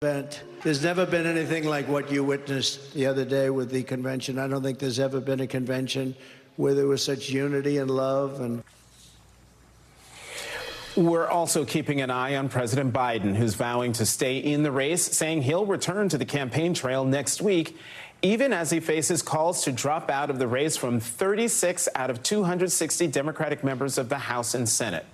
event. There's never been anything like what you witnessed the other day with the convention. I don't think there's ever been a convention where there was such unity and love. And we're also keeping an eye on President Biden, who's vowing to stay in the race, saying he'll return to the campaign trail next week, even as he faces calls to drop out of the race from 36 out of 260 Democratic members of the House and Senate.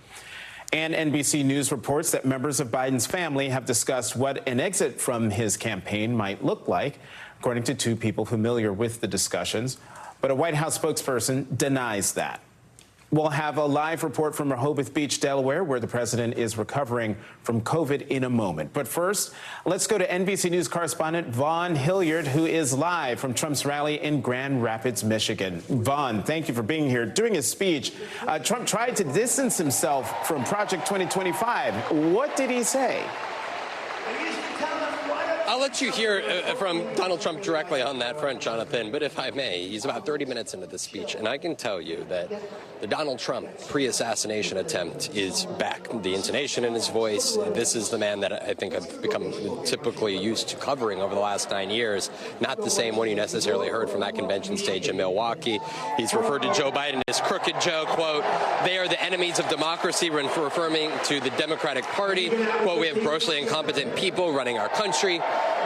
And NBC News reports that members of Biden's family have discussed what an exit from his campaign might look like, according to two people familiar with the discussions. But a White House spokesperson denies that. We'll have a live report from Rehoboth Beach, Delaware, where the president is recovering from COVID in a moment. But first, let's go to NBC News correspondent Vaughn Hilliard, who is live from Trump's rally in Grand Rapids, Michigan. Vaughn, thank you for being here. During his speech, Trump tried to distance himself from Project 2025. What did he say? I'll let you hear from Donald Trump directly on that front, Jonathan, but if I may, he's about 30 minutes into the speech, and I can tell you that the Donald Trump pre-assassination attempt is back. The intonation in his voice, this is the man that I think I've become typically used to covering over the last 9 years, not the same one you necessarily heard from that convention stage in Milwaukee. He's referred to Joe Biden as Crooked Joe, quote, they are the enemies of democracy, referring to the Democratic Party, quote, we have grossly incompetent people running our country.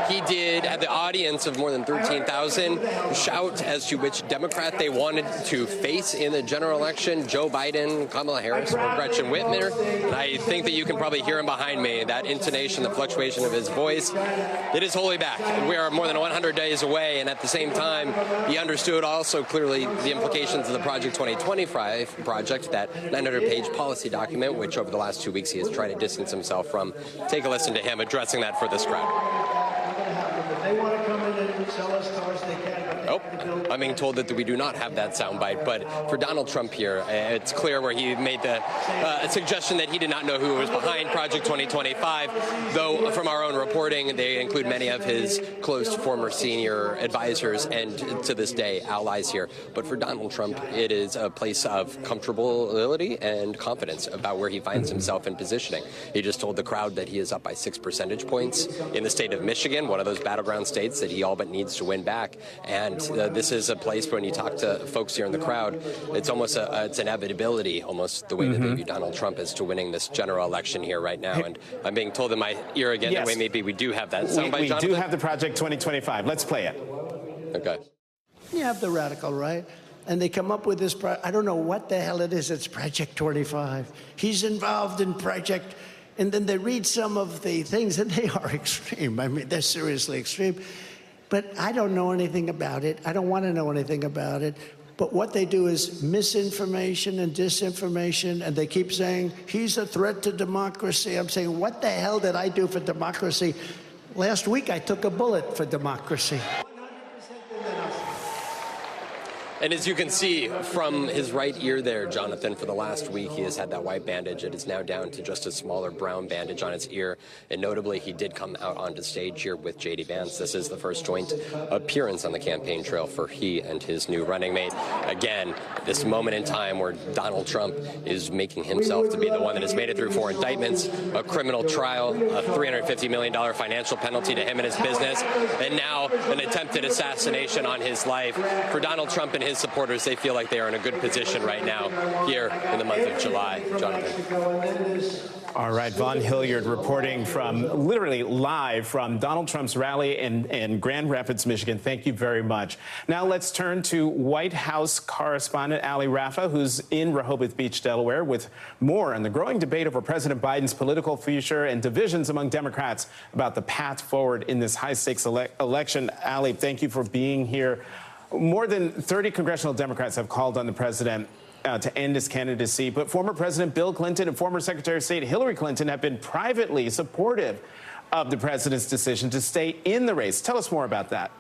He did, at the audience of more than 13,000, shout as to which Democrat they wanted to face in the general election, Joe Biden, Kamala Harris, or Gretchen Whitmer. And I think that you can probably hear him behind me, that intonation, the fluctuation of his voice. It is wholly back. And we are more than 100 days away, and at the same time, he understood also clearly the implications of the Project 2025 project, that 900-page policy document, which over the last 2 weeks he has tried to distance himself from. Take a listen to him addressing that for this crowd. They want to come in and sell us cars, they can. Nope. I'm being told that we do not have that soundbite. But for Donald Trump here, it's clear where he made the suggestion that he did not know who was behind Project 2025, though from our own reporting, they include many of his close former senior advisors and to this day allies here. But for Donald Trump, it is a place of comfortability and confidence about where he finds himself in positioning. He just told the crowd that he is up by 6 percentage points in the state of Michigan, one of those battleground states that he all but needs to win back. And this is a place when you talk to folks here in the crowd, it's almost it's an inevitability, almost the way that they view Donald Trump as to winning this general election here right now. And I'm being told in my ear again that way maybe we do have that soundbite, Jonathan. We do have the Project 2025. Let's play it. Okay. You have the radical, right? And they come up with this, I don't know what the hell it is, it's Project 25. He's involved in Project, and then they read some of the things, and they are extreme. I mean, they're seriously extreme. But I don't know anything about it. I don't want to know anything about it. But what they do is misinformation and disinformation, and they keep saying, he's a threat to democracy. I'm saying, what the hell did I do for democracy? Last week, I took a bullet for democracy. And as you can see from his right ear there, Jonathan, for the last week, he has had that white bandage. It is now down to just a smaller brown bandage on his ear. And notably, he did come out onto stage here with J.D. Vance. This is the first joint appearance on the campaign trail for he and his new running mate. Again, this moment in time where Donald Trump is making himself to be the one that has made it through 4 indictments, a criminal trial, a $350 million financial penalty to him and his business, and now an attempted assassination on his life. For Donald Trump and his supporters, they feel like they are in a good position right now here in the month of July. Jonathan. All right, Vaughn Hilliard reporting from literally live from Donald Trump's rally in Grand Rapids, Michigan. Thank you very much. Now let's turn to White House correspondent Ali Rafa, who's in Rehoboth Beach, Delaware, with more on the growing debate over President Biden's political future and divisions among Democrats about the path forward in this high-stakes election. Ali, thank you for being here. More than 30 congressional Democrats have called on the president to end his candidacy, but former President Bill Clinton and former Secretary of State Hillary Clinton have been privately supportive of the president's decision to stay in the race. Tell us more about that.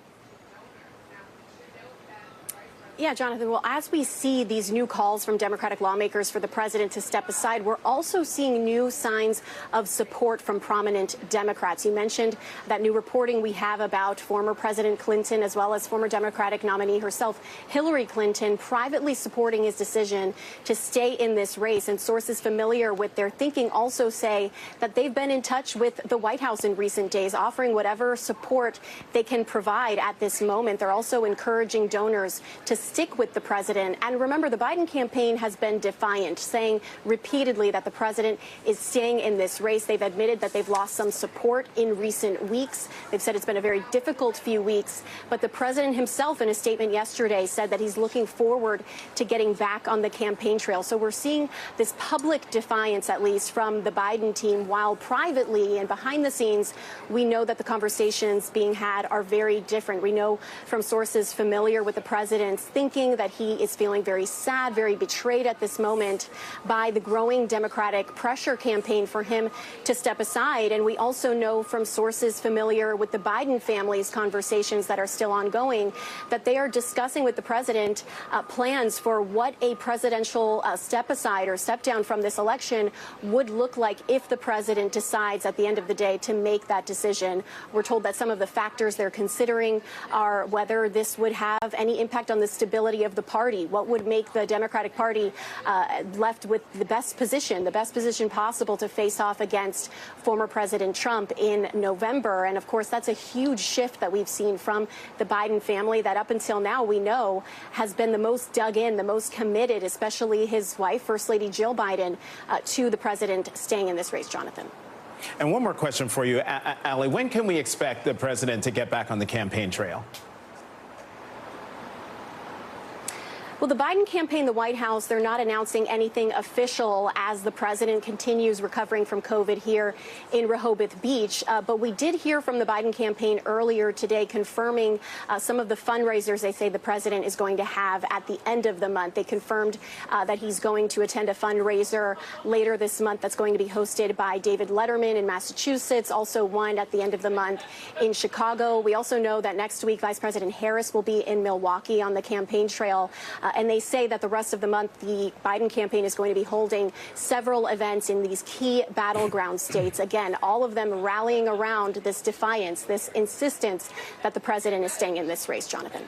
Yeah, Jonathan, well, as we see these new calls from Democratic lawmakers for the president to step aside, we're also seeing new signs of support from prominent Democrats. You mentioned that new reporting we have about former President Clinton, as well as former Democratic nominee herself, Hillary Clinton, privately supporting his decision to stay in this race. And sources familiar with their thinking also say that they've been in touch with the White House in recent days, offering whatever support they can provide at this moment. They're also encouraging donors to stick with the president. And remember, the Biden campaign has been defiant, saying repeatedly that the president is staying in this race. They've admitted that they've lost some support in recent weeks. They've said it's been a very difficult few weeks. But the president himself, in a statement yesterday, said that he's looking forward to getting back on the campaign trail. So we're seeing this public defiance, at least, from the Biden team, while privately and behind the scenes, we know that the conversations being had are very different. We know from sources familiar with the president's thinking that he is feeling very sad, very betrayed at this moment by the growing Democratic pressure campaign for him to step aside. And we also know from sources familiar with the Biden family's conversations that are still ongoing that they are discussing with the president plans for what a presidential step aside or step down from this election would look like if the president decides at the end of the day to make that decision. We're told that some of the factors they're considering are whether this would have any impact on the stability of the party, what would make the Democratic Party left with the best position possible to face off against former President Trump in November. And of course, that's a huge shift that we've seen from the Biden family that up until now we know has been the most dug in, the most committed, especially his wife, First Lady Jill Biden, to the president staying in this race, Jonathan. And one more question for you, Ali. When can we expect the president to get back on the campaign trail? Well, the Biden campaign, the White House, they're not announcing anything official as the president continues recovering from COVID here in Rehoboth Beach. But we did hear from the Biden campaign earlier today confirming some of the fundraisers they say the president is going to have at the end of the month. They confirmed that he's going to attend a fundraiser later this month that's going to be hosted by David Letterman in Massachusetts, also one at the end of the month in Chicago. We also know that next week Vice President Harris will be in Milwaukee on the campaign trail. And they say that the rest of the month, the Biden campaign is going to be holding several events in these key battleground states. Again, all of them rallying around this defiance, this insistence that the president is staying in this race, Jonathan.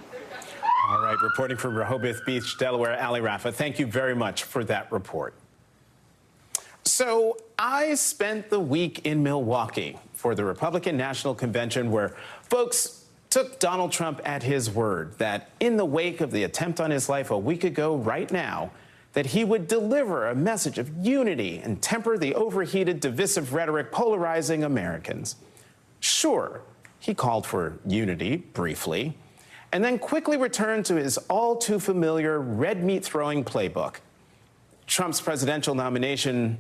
All right, reporting from Rehoboth Beach, Delaware, Ali Rafa, thank you very much for that report. So I spent the week in Milwaukee for the Republican National Convention, where folks took Donald Trump at his word that in the wake of the attempt on his life a week ago right now, that he would deliver a message of unity and temper the overheated, divisive rhetoric polarizing Americans. Sure, he called for unity briefly, and then quickly returned to his all-too-familiar red meat-throwing playbook. Trump's presidential nomination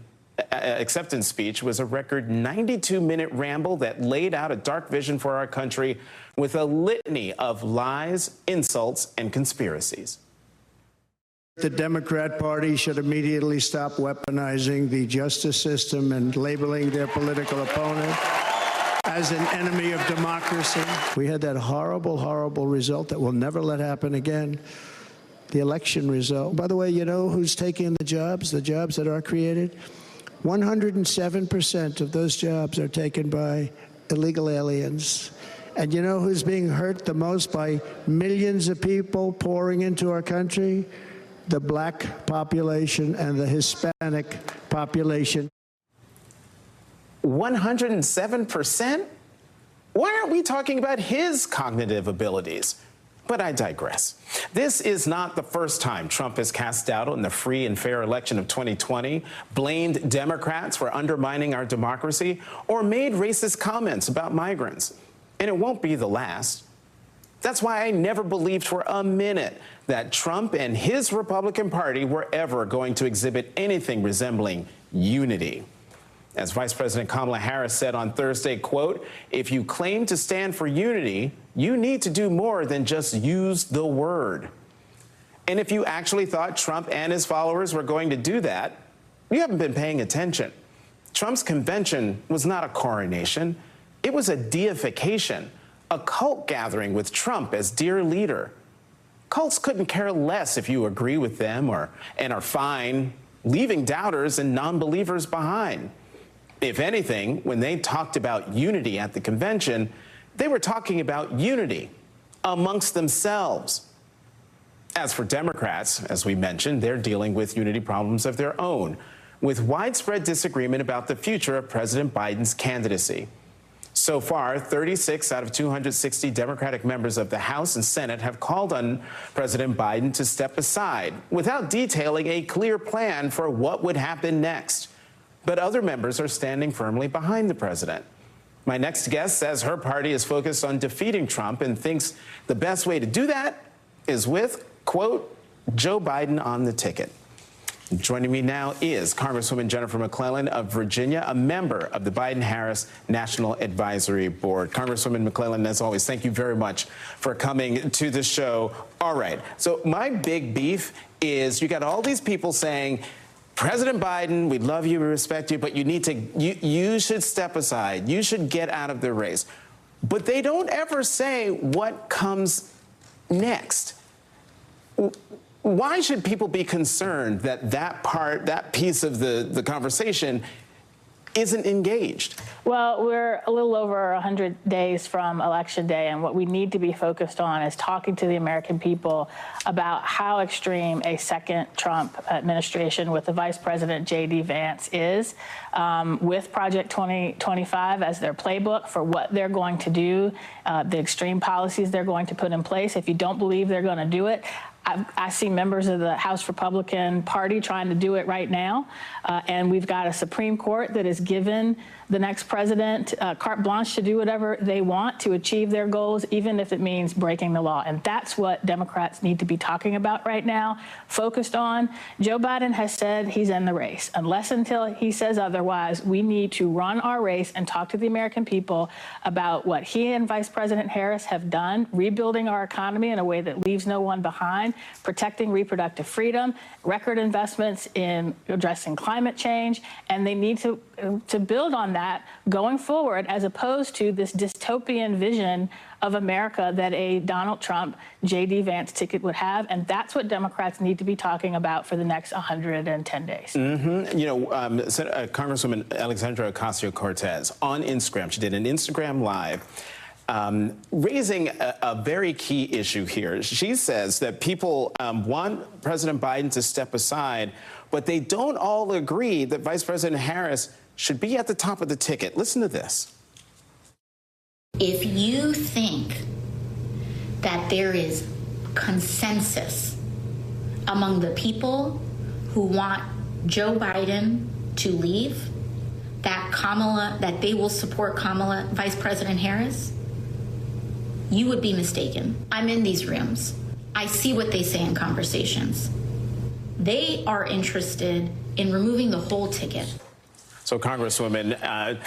acceptance speech was a record 92-minute ramble that laid out a dark vision for our country with a litany of lies, insults, and conspiracies. The Democrat Party should immediately stop weaponizing the justice system and labeling their political opponent as an enemy of democracy. We had that horrible, horrible result that we'll never let happen again. The election result. By the way, you know who's taking the jobs that are created? 107% of those jobs are taken by illegal aliens. And you know who's being hurt the most by millions of people pouring into our country? The black population and the Hispanic population. 107%? Why aren't we talking about his cognitive abilities? But I digress. This is not the first time Trump has cast doubt on the free and fair election of 2020, blamed Democrats for undermining our democracy, or made racist comments about migrants. And it won't be the last. That's why I never believed for a minute that Trump and his Republican Party were ever going to exhibit anything resembling unity. As Vice President Kamala Harris said on Thursday, quote, "If you claim to stand for unity, you need to do more than just use the word." And if you actually thought Trump and his followers were going to do that, you haven't been paying attention. Trump's convention was not a coronation. It was a deification, a cult gathering with Trump as dear leader. cults couldn't care less if you agree with them and are fine leaving doubters and non-believers behind. If anything, when they talked about unity at the convention, they were talking about unity amongst themselves. As for Democrats, as we mentioned, they're dealing with unity problems of their own, with widespread disagreement about the future of President Biden's candidacy. So far, 36 out of 260 Democratic members of the House and Senate have called on President Biden to step aside without detailing a clear plan for what would happen next. But other members are standing firmly behind the president. My next guest says her party is focused on defeating Trump and thinks the best way to do that is with, quote, Joe Biden on the ticket. Joining me now is Congresswoman Jennifer McClellan of Virginia, a member of the Biden-Harris National Advisory Board. Congresswoman McClellan, as always, thank you very much for coming to the show. All right, so my big beef is you got all these people saying, President Biden, we love you, we respect you, but you should step aside. You should get out of the race. But they don't ever say what comes next. Why should people be concerned that that piece of the conversation isn't engaged? Well, we're a little over 100 days from Election Day, and what we need to be focused on is talking to the American people about how extreme a second Trump administration with the Vice President J.D. Vance is, with Project 2025 as their playbook for what they're going to do, the extreme policies they're going to put in place. If you don't believe they're going to do it, I see members of the House Republican Party trying to do it right now, and we've got a Supreme Court that has given the next president carte blanche to do whatever they want to achieve their goals, even if it means breaking the law. And that's what Democrats need to be talking about right now, focused on. Joe Biden has said he's in the race. Unless until he says otherwise, we need to run our race and talk to the American people about what he and Vice President Harris have done, rebuilding our economy in a way that leaves no one behind, protecting reproductive freedom, record investments in addressing climate change, and they need to build on that going forward, as opposed to this dystopian vision of America that a Donald Trump, J.D. Vance ticket would have. And that's what Democrats need to be talking about for the next 110 days. Mm-hmm. You know, Congresswoman Alexandria Ocasio-Cortez on Instagram, she did an Instagram Live raising a very key issue here. She says that people want President Biden to step aside, but they don't all agree that Vice President Harris should be at the top of the ticket. Listen to this. If you think that there is consensus among the people who want Joe Biden to leave, that they will support Vice President Harris, you would be mistaken. I'm in these rooms. I see what they say in conversations. They are interested in removing the whole ticket. So, Congresswoman,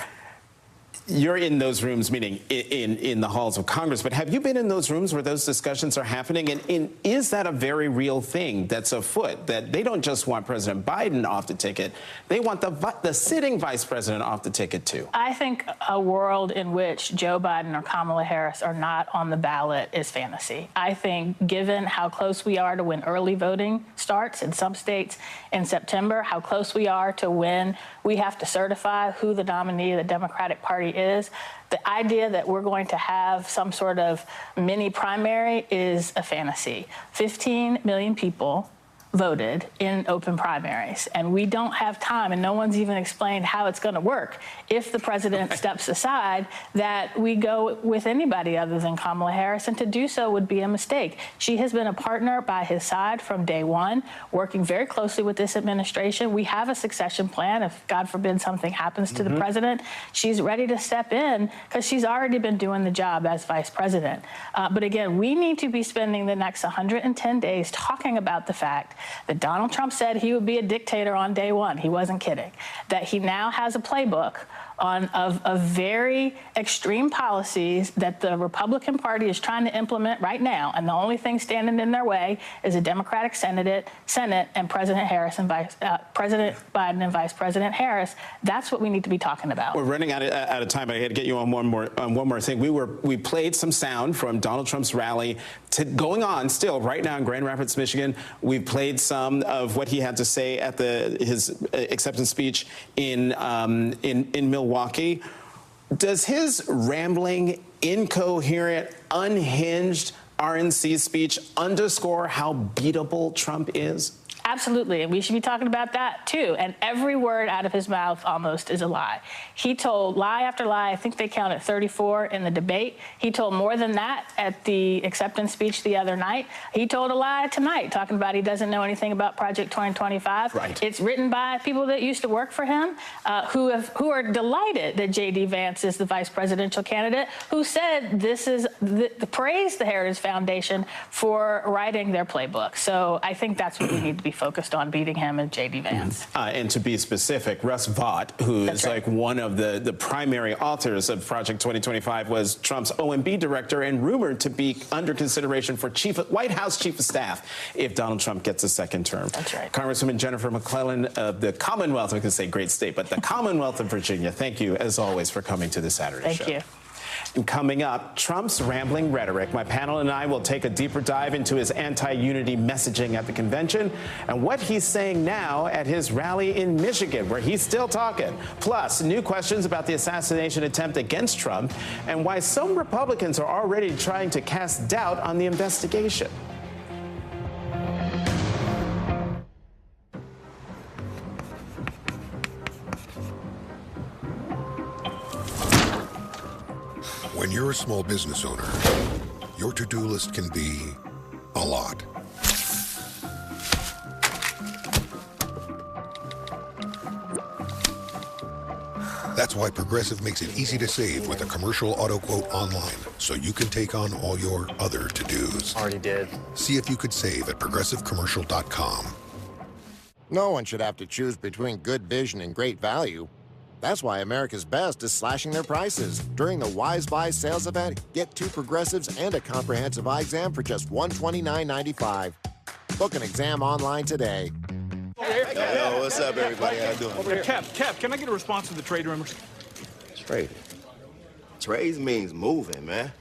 you're in those rooms, meaning in the halls of Congress, but have you been in those rooms where those discussions are happening? And is that a very real thing that's afoot, that they don't just want President Biden off the ticket, they want the sitting vice president off the ticket, too? I think a world in which Joe Biden or Kamala Harris are not on the ballot is fantasy. I think given how close we are to when early voting starts in some states in September, how close we are to when we have to certify who the nominee of the Democratic Party is, the idea that we're going to have some sort of mini primary is a fantasy. 15 million people voted in open primaries, and we don't have time, and no one's even explained how it's going to work if the president steps aside, that we go with anybody other than Kamala Harris, and to do so would be a mistake. She has been a partner by his side from day one, working very closely with this administration. We have a succession plan if, God forbid, something happens to the president. She's ready to step in because she's already been doing the job as vice president. But again, we need to be spending the next 110 days talking about the fact that Donald Trump said he would be a dictator on day one. He wasn't kidding. That he now has a playbook of very extreme policies that the Republican Party is trying to implement right now. And the only thing standing in their way is a Democratic Senate and President President Biden and Vice President Harris. That's what we need to be talking about. We're running out of time, but I had to get you on one more thing. We played some sound from Donald Trump's rally going on still right now in Grand Rapids, Michigan. We've played some of what he had to say at his acceptance speech in Milwaukee. Does his rambling, incoherent, unhinged RNC speech underscore how beatable Trump is? Absolutely, and we should be talking about that too. And every word out of his mouth almost is a lie. He told lie after lie. I think they counted 34 in the debate. He told more than that at the acceptance speech the other night. He told a lie tonight, talking about he doesn't know anything about Project 2025. Right. It's written by people that used to work for him, who are delighted that J.D. Vance is the vice presidential candidate, who said this is praised the Heritage Foundation for writing their playbook. So I think that's what we need to be focused on, beating him and J.D. Vance. And to be specific, Russ Vought, who is like one of the primary authors of Project 2025, was Trump's OMB director and rumored to be under consideration for White House Chief of Staff if Donald Trump gets a second term. That's right. Congresswoman Jennifer McClellan of the Commonwealth, I was going to say great state, but the Commonwealth of Virginia, thank you, as always, for coming to the Saturday show. Thank you. And coming up, Trump's rambling rhetoric. My panel and I will take a deeper dive into his anti-unity messaging at the convention and what he's saying now at his rally in Michigan, where he's still talking. Plus, new questions about the assassination attempt against Trump and why some Republicans are already trying to cast doubt on the investigation. When you're a small business owner, your to-do list can be a lot. That's why Progressive makes it easy to save with a commercial auto quote online, so you can take on all your other to-dos. Already did. See if you could save at progressivecommercial.com. No one should have to choose between good vision and great value. That's why America's Best is slashing their prices. During the Wise Buy sales event, get 2 Progressives and a comprehensive eye exam for just $129.95. Book an exam online today. Yo, what's up, everybody? How you doing? Over here. Kev, can I get a response to the trade rumors? Trade. Trades means moving, man.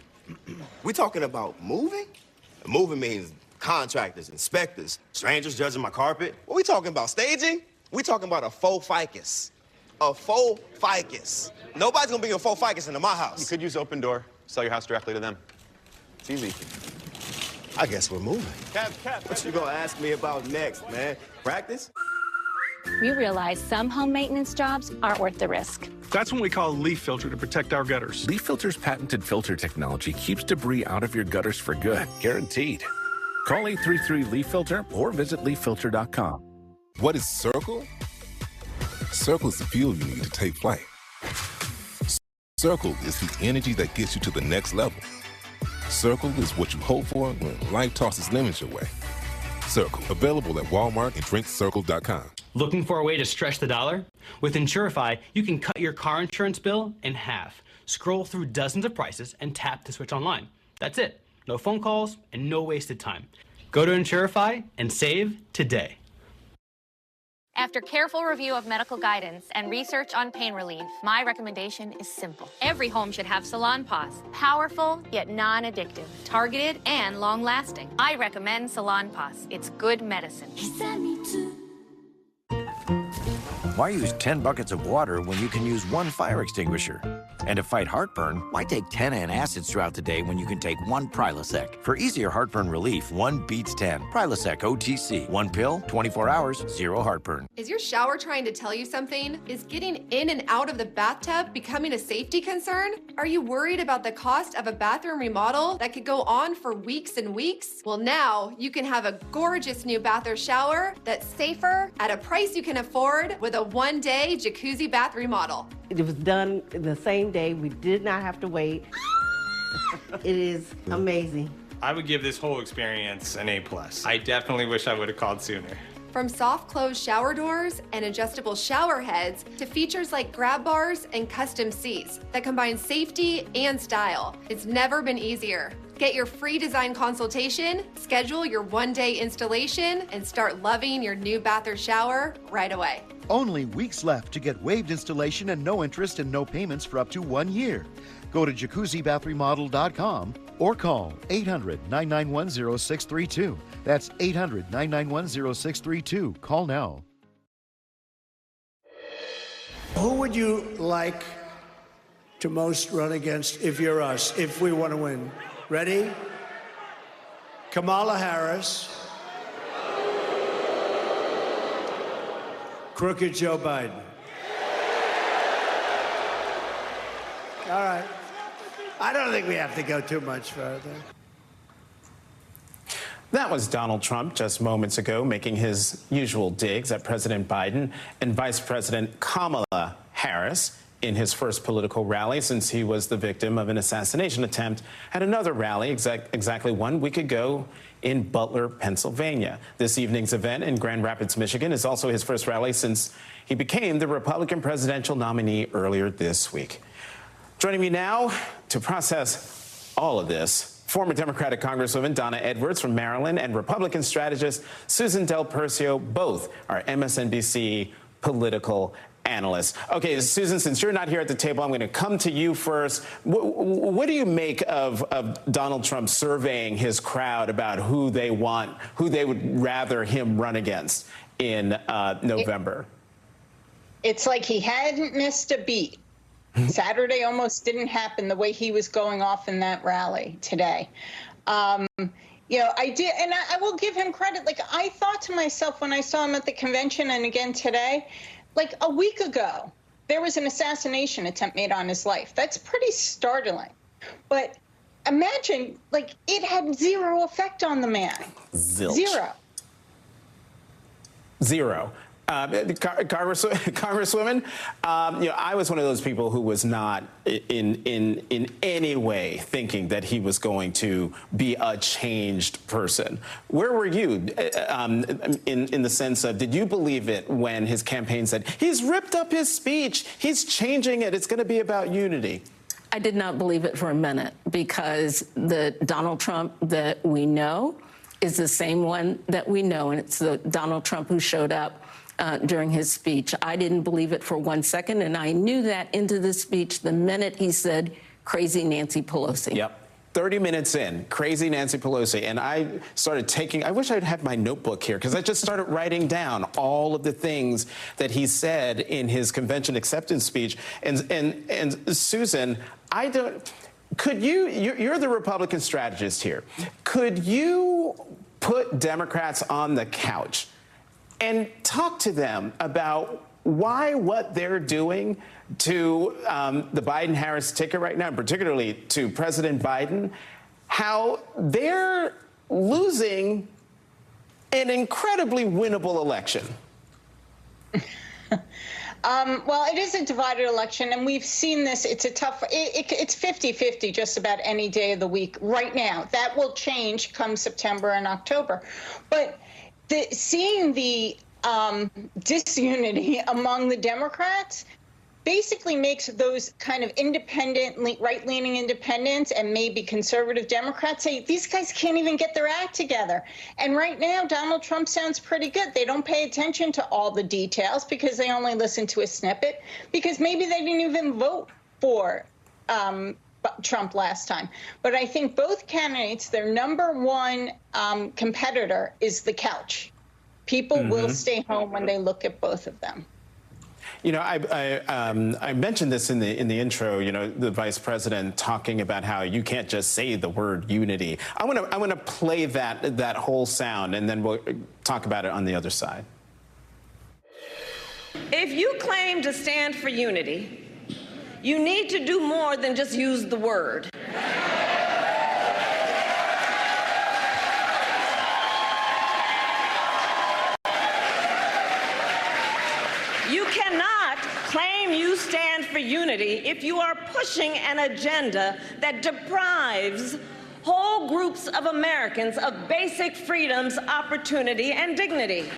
We talking about moving? Moving means contractors, inspectors, strangers judging my carpet. What we talking about, staging? We talking about a faux ficus. A faux ficus. Nobody's gonna bring a faux ficus into my house. You could use Open Door, sell your house directly to them. It's easy. I guess we're moving. Kev. What you gonna ask me about next, man? Practice? We realize some home maintenance jobs aren't worth the risk. That's when we call a leaf filter to protect our gutters. Leaf Filter's patented filter technology keeps debris out of your gutters for good, guaranteed. Call 833-LEAF-FILTER or visit leaffilter.com. What is Circle? Circle is the fuel you need to take flight. Circle is the energy that gets you to the next level. Circle is what you hope for when life tosses lemons your way. Circle, available at Walmart and drinkcircle.com. Looking for a way to stretch the dollar? With Insurify, you can cut your car insurance bill in half. Scroll through dozens of prices and tap to switch online. That's it. No phone calls and no wasted time. Go to Insurify and save today. After careful review of medical guidance and research on pain relief, my recommendation is simple. Every home should have Salonpas. Powerful, yet non-addictive. Targeted and long-lasting. I recommend Salonpas. It's good medicine. Why use 10 buckets of water when you can use 1 fire extinguisher? And to fight heartburn, why take 10 antacids throughout the day when you can take 1 Prilosec? For easier heartburn relief, 1 beats 10. Prilosec OTC. 1 pill, 24 hours, 0 heartburn. Is your shower trying to tell you something? Is getting in and out of the bathtub becoming a safety concern? Are you worried about the cost of a bathroom remodel that could go on for weeks and weeks? Well, now you can have a gorgeous new bath or shower that's safer at a price you can afford with a 1-day jacuzzi bath remodel. It was done the same day. We did not have to wait. It is amazing. I would give this whole experience an A+. I definitely wish I would have called sooner. From soft close shower doors and adjustable shower heads to features like grab bars and custom seats that combine safety and style, it's never been easier. Get your free design consultation, schedule your one-day installation, and start loving your new bath or shower right away. Only weeks left to get waived installation and no interest and no payments for up to 1 year. Go to jacuzzibathremodel.com or call 800-991-0632. That's 800-991-0632. Call now. Who would you like to most run against if you're us, if we want to win? Ready? Kamala Harris. Crooked Joe Biden. All right. I don't think we have to go too much further. That was Donald Trump just moments ago making his usual digs at President Biden and Vice President Kamala Harris in his first political rally since he was the victim of an assassination attempt at another rally exactly 1 week ago in Butler, Pennsylvania. This evening's event in Grand Rapids, Michigan is also his first rally since he became the Republican presidential nominee earlier this week. Joining me now to process all of this, former Democratic Congresswoman Donna Edwards from Maryland and Republican strategist Susan Del Percio, both are MSNBC political analysts. Okay, Susan, since you're not here at the table, I'm going to come to you first. What do you make of Donald Trump surveying his crowd about who they would rather him run against in November? It's like he hadn't missed a beat. Saturday almost didn't happen the way he was going off in that rally today. I did, and I will give him credit. Like, I thought to myself when I saw him at the convention and again today, like a week ago, there was an assassination attempt made on his life. That's pretty startling. But imagine, like, it had zero effect on the man. Zilch. Zero. Congresswoman, I was one of those people who was not in any way thinking that he was going to be a changed person. Where were you in the sense of, did you believe it when his campaign said, he's ripped up his speech, he's changing it, it's going to be about unity? I did not believe it for a minute, because the Donald Trump that we know is the same one that we know, and it's the Donald Trump who showed up during his speech. I didn't believe it for 1 second, and I knew that into the speech the minute he said, crazy Nancy Pelosi. Yep. 30 minutes in, crazy Nancy Pelosi. And I started I wish I'd had my notebook here, because I just started writing down all of the things that he said in his convention acceptance speech. And Susan, you're the Republican strategist here. Could you put Democrats on the couch and talk to them about why what they're doing to the Biden-Harris ticket right now, particularly to President Biden, how they're losing an incredibly winnable election? Well, it is a divided election, and we've seen this. It's a tough, it's 50-50 just about any day of the week right now. That will change come September and October. But seeing the disunity among the Democrats basically makes those kind of independent, right-leaning independents and maybe conservative Democrats say, these guys can't even get their act together. And right now, Donald Trump sounds pretty good. They don't pay attention to all the details because they only listen to a snippet, because maybe they didn't even vote for Trump last time. But I think both candidates, their number one competitor is the couch. People will stay home when they look at both of them. You know, I mentioned this in the intro. You know, the vice president talking about how you can't just say the word unity. I want to play that whole sound, and then we'll talk about it on the other side. If you claim to stand for unity, you need to do more than just use the word. You cannot claim you stand for unity if you are pushing an agenda that deprives whole groups of Americans of basic freedoms, opportunity, and dignity.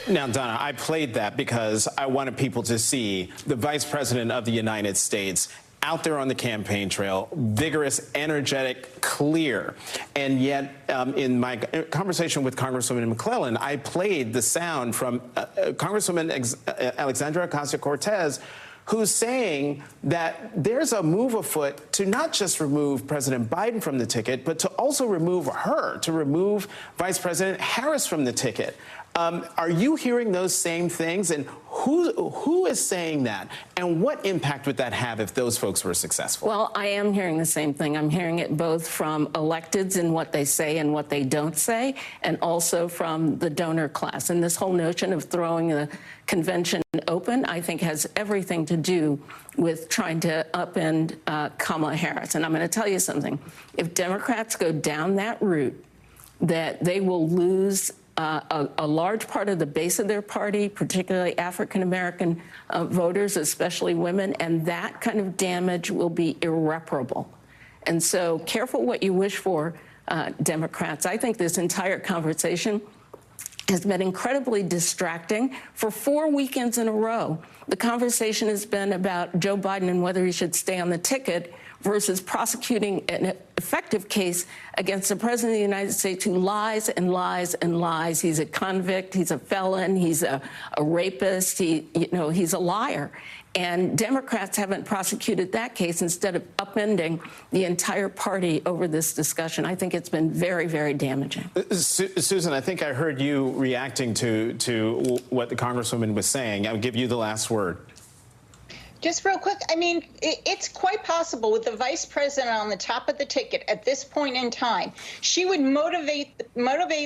Now, Donna, I played that because I wanted people to see the Vice President of the United States out there on the campaign trail, vigorous, energetic, clear. And yet, in my conversation with Congresswoman McClellan, I played the sound from Congresswoman Alexandria Ocasio-Cortez, who's saying that there's a move afoot to not just remove President Biden from the ticket, but to also remove her, to remove Vice President Harris from the ticket. Are you hearing those same things? And who is saying that? And what impact would that have if those folks were successful? Well, I am hearing the same thing. I'm hearing it both from electeds in what they say and what they don't say, and also from the donor class. And this whole notion of throwing the convention open, I think, has everything to do with trying to upend Kamala Harris. And I'm going to tell you something. If Democrats go down that route, that they will lose a large part of the base of their party, particularly African-American voters, especially women, and that kind of damage will be irreparable. And so careful what you wish for, Democrats. I think this entire conversation has been incredibly distracting. For 4 weekends in a row, the conversation has been about Joe Biden and whether he should stay on the ticket versus prosecuting an effective case against the President of the United States who lies and lies and lies. He's a convict, he's a felon, he's a rapist, he's a liar. And Democrats haven't prosecuted that case instead of upending the entire party over this discussion. I think it's been very, very damaging. Susan, I think I heard you reacting to what the Congresswoman was saying. I'll give you the last word. Just real quick, I mean, it's quite possible with the vice president on the top of the ticket at this point in time, she would motivate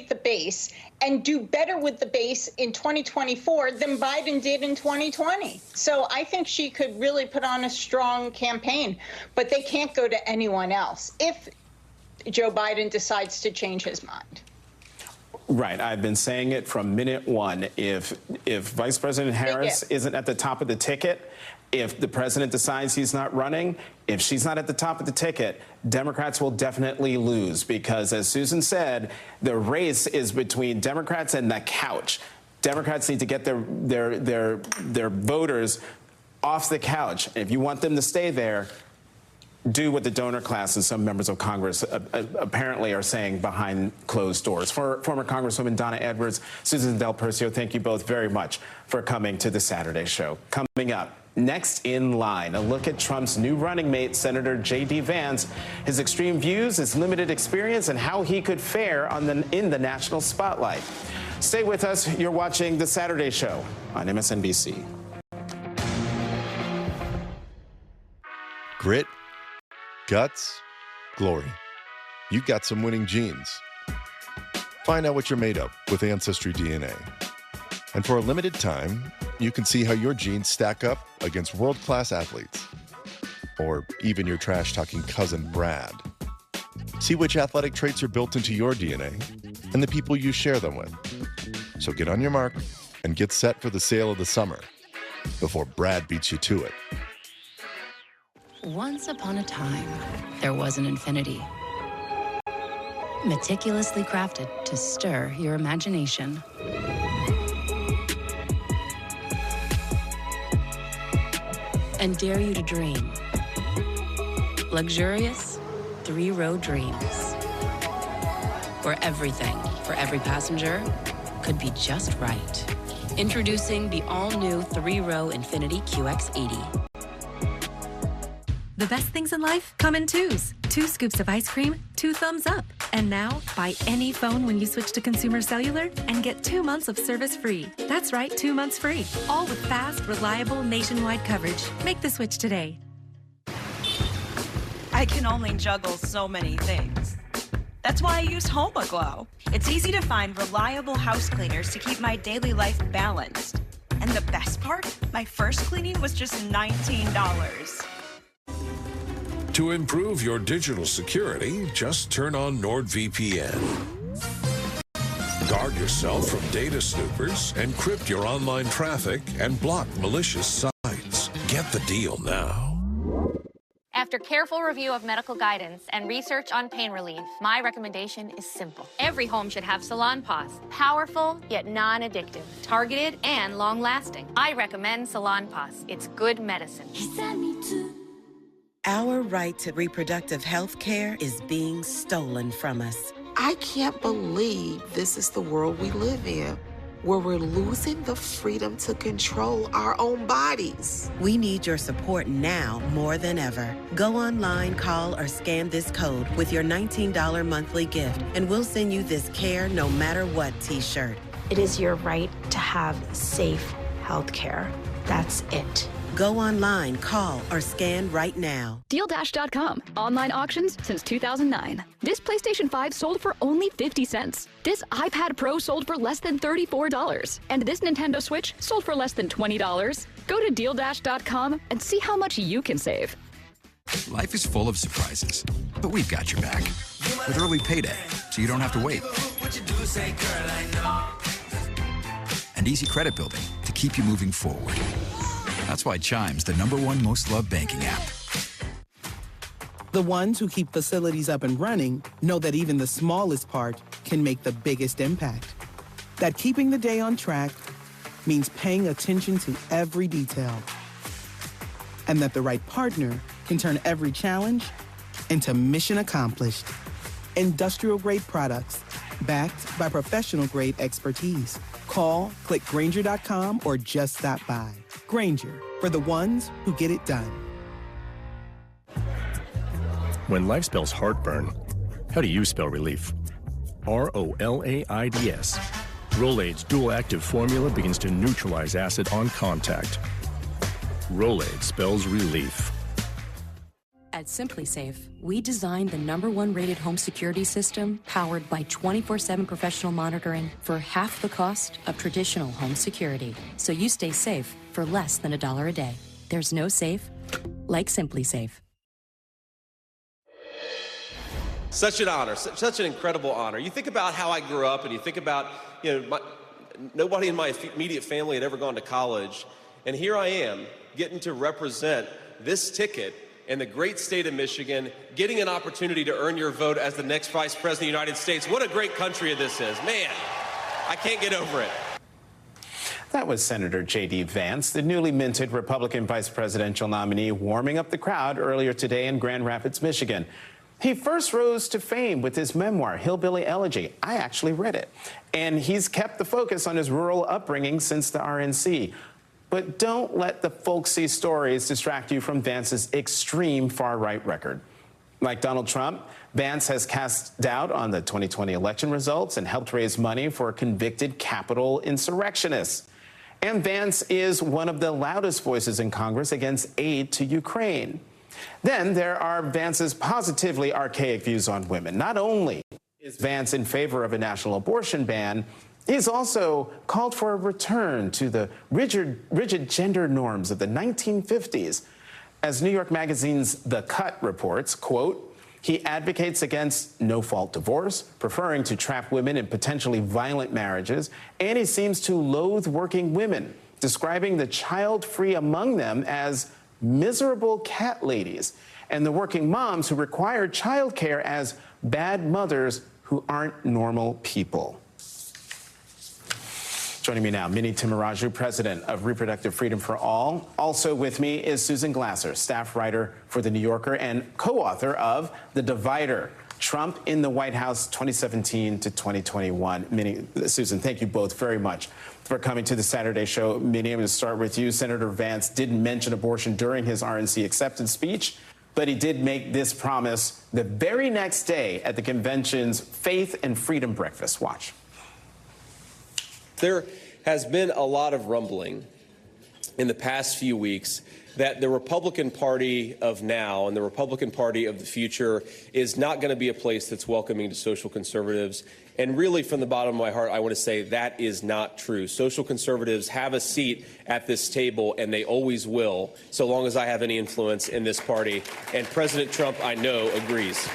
the base and do better with the base in 2024 than Biden did in 2020. So I think she could really put on a strong campaign, but they can't go to anyone else if Joe Biden decides to change his mind. Right. I've been saying it from minute one. If Vice President Harris isn't at the top of the ticket, if the president decides he's not running, if she's not at the top of the ticket, Democrats will definitely lose because, as Susan said, the race is between Democrats and the couch. Democrats need to get their voters off the couch. And if you want them to stay there, do what the donor class and some members of Congress apparently are saying behind closed doors. Former Congresswoman Donna Edwards, Susan Del Percio, thank you both very much for coming to the Saturday show. Coming up, next in line, a look at Trump's new running mate, Senator J.D. Vance, his extreme views, his limited experience, and how he could fare in the national spotlight. Stay with us. You're watching The Saturday Show on MSNBC. Grit, guts, glory. You got some winning genes. Find out what you're made of with Ancestry DNA. And for a limited time, you can see how your genes stack up against world-class athletes. Or even your trash-talking cousin Brad. See which athletic traits are built into your DNA and the people you share them with. So get on your mark and get set for the sale of the summer before Brad beats you to it. Once upon a time, there was an Infinity. Meticulously crafted to stir your imagination. And dare you to dream. Luxurious, 3-row dreams. Where everything for every passenger could be just right. Introducing the all-new 3-row Infinity QX80. The best things in life come in twos. 2 scoops of ice cream, 2 thumbs up. And now, buy any phone when you switch to Consumer Cellular and get 2 months of service free. That's right, 2 months free. All with fast, reliable, nationwide coverage. Make the switch today. I can only juggle so many things. That's why I use HomeGlow. It's easy to find reliable house cleaners to keep my daily life balanced. And the best part? My first cleaning was just $19. To improve your digital security, just turn on NordVPN. Guard yourself from data snoopers, encrypt your online traffic, and block malicious sites. Get the deal now. After careful review of medical guidance and research on pain relief, my recommendation is simple. Every home should have Salon Paws. Powerful, yet non-addictive. Targeted and long-lasting. I recommend Salon Paws. It's good medicine. Our right to reproductive health care is being stolen from us. I can't believe this is the world we live in, where we're losing the freedom to control our own bodies. We need your support now more than ever. Go online, call, or scan this code with your $19 monthly gift, and we'll send you this Care No Matter What t-shirt. It is your right to have safe health care. That's it. Go online, call, or scan right now. DealDash.com. Online auctions since 2009. This PlayStation 5 sold for only 50 cents. This iPad Pro sold for less than $34. And this Nintendo Switch sold for less than $20. Go to DealDash.com and see how much you can save. Life is full of surprises, but we've got your back. With early payday, so you don't have to wait. And easy credit building to keep you moving forward. That's why Chime's the #1 most loved banking app. The ones who keep facilities up and running know that even the smallest part can make the biggest impact. That keeping the day on track means paying attention to every detail. And that the right partner can turn every challenge into mission accomplished. Industrial-grade products backed by professional-grade expertise. Call, click Grainger.com, or just stop by. Grainger, for the ones who get it done. When life spells heartburn, how do you spell relief? ROLAIDS. Rolaids dual-active formula begins to neutralize acid on contact. Rolaids spells relief. At SimpliSafe, we designed the #1 rated home security system powered by 24/7 professional monitoring for half the cost of traditional home security. So you stay safe for less than $1 a day. There's no safe like SimpliSafe. Such an honor, such an incredible honor. You think about how I grew up, and you think about, nobody in my immediate family had ever gone to college. And here I am, getting to represent this ticket in the great state of Michigan, getting an opportunity to earn your vote as the next Vice President of the United States. What a great country this is. Man, I can't get over it. That was Senator J.D. Vance, the newly minted Republican vice presidential nominee, warming up the crowd earlier today in Grand Rapids, Michigan. He first rose to fame with his memoir, Hillbilly Elegy. I actually read it. And he's kept the focus on his rural upbringing since the RNC. But don't let the folksy stories distract you from Vance's extreme far-right record. Like Donald Trump, Vance has cast doubt on the 2020 election results and helped raise money for convicted Capitol insurrectionists. And Vance is one of the loudest voices in Congress against aid to Ukraine. Then there are Vance's positively archaic views on women. Not only is Vance in favor of a national abortion ban, he's also called for a return to the rigid gender norms of the 1950s. As New York Magazine's The Cut reports, quote, he advocates against no-fault divorce, preferring to trap women in potentially violent marriages, and he seems to loathe working women, describing the child-free among them as miserable cat ladies, and the working moms who require childcare as bad mothers who aren't normal people. Joining me now, Minnie Timaraju, president of Reproductive Freedom for All. Also with me is Susan Glasser, staff writer for The New Yorker and co-author of The Divider, Trump in the White House 2017 to 2021. Minnie, Susan, thank you both very much for coming to the Saturday show. Minnie, I'm going to start with you. Senator Vance didn't mention abortion during his RNC acceptance speech, but he did make this promise the very next day at the convention's Faith and Freedom Breakfast. Watch. There has been a lot of rumbling in the past few weeks that the Republican Party of now and the Republican Party of the future is not going to be a place that's welcoming to social conservatives. And really, from the bottom of my heart, I want to say that is not true. Social conservatives have a seat at this table, and they always will, so long as I have any influence in this party. And President Trump, I know, agrees.